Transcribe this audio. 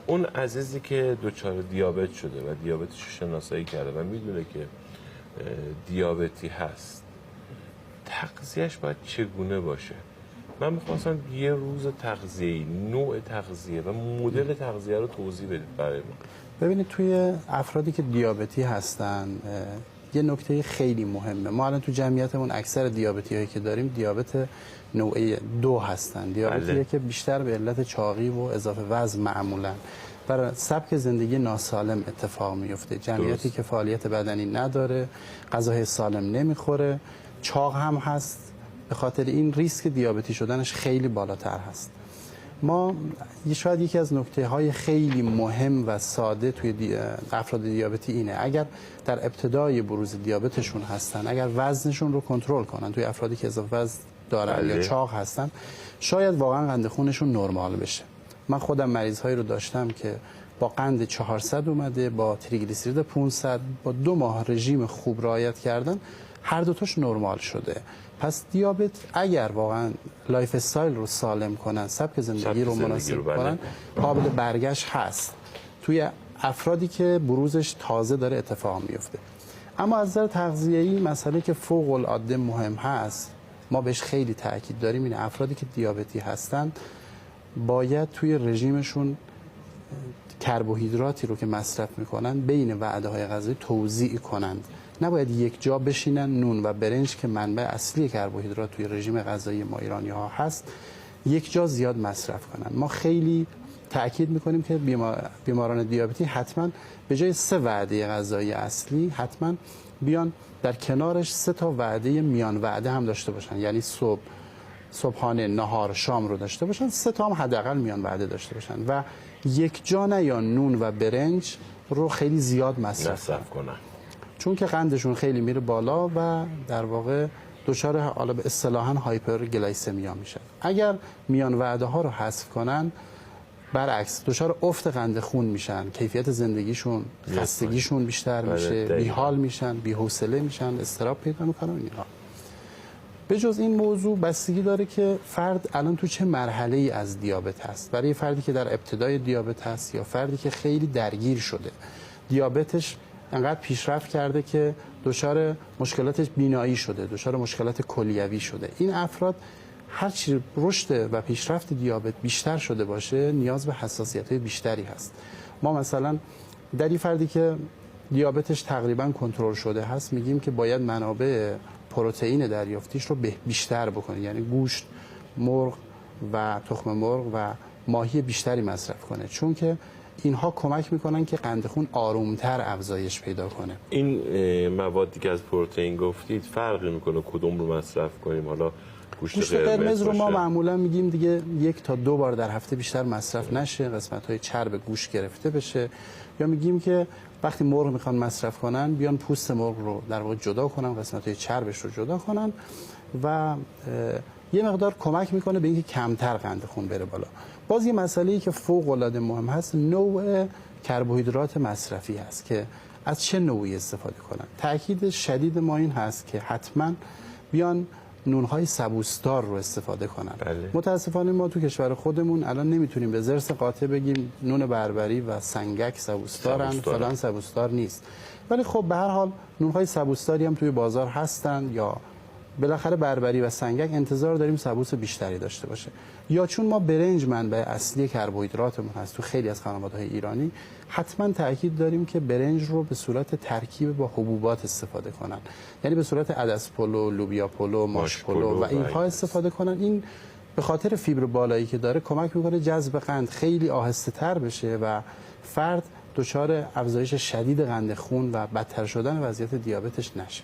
اون عزیزی که دچار دیابت شده و دیابتش رو شناسایی کرده و میدونه که دیابتی هست، تغذیهش باید چگونه باشه؟ من میخواستم یه روز تغذیه‌ای، نوع تغذیه و مدل تغذیه رو توضیح بدید برای ما. ببینید توی افرادی که دیابتی هستن یه نکته خیلی مهمه. ما الان تو جمعیتمون اکثر دیابتی هایی که داریم دیابت نوع 2 هستن. دیابتیه که بیشتر به علت چاقی و اضافه وزن معمولا برای سبک زندگی ناسالم اتفاق میفته. جمعیتی که فعالیت بدنی نداره، غذاهای سالم نمیخوره، چاق هم هست، به خاطر این ریسک دیابتی شدنش خیلی بالاتر هست. ما شاید یکی از نکته‌های خیلی مهم و ساده توی افراد دیابتی اینه اگر در ابتدای بروز دیابتشون هستن، اگر وزنشون رو کنترل کنن، توی افرادی که اضافه وزن دارن یا چاق هستن، شاید واقعا قند خونشون نرمال بشه. من خودم مریض‌هایی رو داشتم که با قند 400 اومده، با تریگلیسیرید 500، با 2 ماه رژیم خوب رعایت کردن، هر دوتاش نرمال شده. پس دیابت اگر واقعا لایف استایل رو سالم کنن، سبک زندگی رو مناسب کنن، قابل برگشت هست توی افرادی که بروزش تازه داره اتفاق میفته. اما از نظر تغذیه‌ای مسئله که فوق العاده مهم هست، ما بهش خیلی تاکید داریم، این افرادی که دیابتی هستن باید توی رژیمشون کربوهیدراتی رو که مصرف میکنن بین وعده‌های غذایی توزیع کنند. نباید یک جا بشینن نون و برنج که منبع اصلی کربوهیدرات توی رژیم غذایی ما ایرانی‌ها هست، یک جا زیاد مصرف کنن. ما خیلی تأکید میکنیم که بیماران دیابتی حتما به جای 3 وعده غذایی اصلی حتما بیان در کنارش 3 تا وعده میان وعده هم داشته باشن. یعنی صبحانه، نهار، شام رو داشته باشن، 3 تا هم حداقل میان وعده داشته باشن و یک جا نه یا نون و برنج رو خیلی زیاد مصرف کنن، چون که قندشون خیلی میره بالا و در واقع دچار حالا به اصطلاحاً هایپرگلایسمیا میشن. اگر میان وعده ها رو حذف کنن، برعکس دچار افت قند خون میشن، کیفیت زندگیشون، خستگیشون بیشتر میشه، بیحال میشن، بی‌حوصله میشن، اضطراب پیدا میکنن. اینها به جز این موضوع بستگی داره که فرد الان تو چه مرحله‌ای از دیابت هست. برای فردی که در ابتدای دیابت هست یا فردی که خیلی درگیر شده، دیابتش انقدر پیشرفت کرده که دچار مشکلات بینایی شده، دچار مشکلات کلیوی شده، این افراد هرچی رشد و پیشرفت دیابت بیشتر شده باشه نیاز به حساسیت‌های بیشتری هست. ما مثلا در این فردی که دیابتش تقریبا کنترل شده هست میگیم که باید منابع پروتئین دریافتیش رو بیشتر بکنه، یعنی گوشت، مرغ و تخم مرغ و ماهی بیشتری مصرف کنه، چون که اینها کمک میکنن که قند خون آرومتر افزایش پیدا کنه. این موادی که از پروتئین گفتید فرقی میکنه کدوم رو مصرف کنیم؟ حالا گوشت قرمز رو ما معمولا میگیم دیگه 1 تا 2 بار در هفته بیشتر مصرف نشه، قسمت‌های چرب گوشت گرفته بشه. یا میگیم که وقتی مرغ میخوان مصرف کنن بیان پوست مرغ رو در واقع جدا کنن، قسمت‌های چربش رو جدا کنن و یه مقدار کمک میکنه به اینکه کمتر قند خون بره بالا. باز یه مسئله‌ای که فوق العاده مهم هست نوع کربوهیدرات مصرفی هست که از چه نوعی استفاده کنن. تأکید شدید ما این هست که حتما بیان نونهای سبوسدار رو استفاده کنن. متاسفانه ما تو کشور خودمون الان نمیتونیم به ضرس قاطع بگیم نون بربری و سنگک سبوسدارن، فلان سبوسدار نیست. ولی خب به هر حال نونهای سبوسداری هم توی بازار هستن، یا بالاخره بربری و سنگک انتظار داریم سبوس بیشتری داشته باشه، یا چون ما برنج منبع اصلی کربوهیدراتمون هست تو خیلی از خانواده‌های ایرانی، حتما تاکید داریم که برنج رو به صورت ترکیب با حبوبات استفاده کنن، یعنی به صورت عدس پلو، لوبیا پلو، ماش پلو و اینها استفاده کنن. این به خاطر فیبر بالایی که داره کمک میکنه جذب قند خیلی آهسته تر بشه و فرد دچار افزایش شدید قند خون و بدتر شدن وضعیت دیابتش نشه.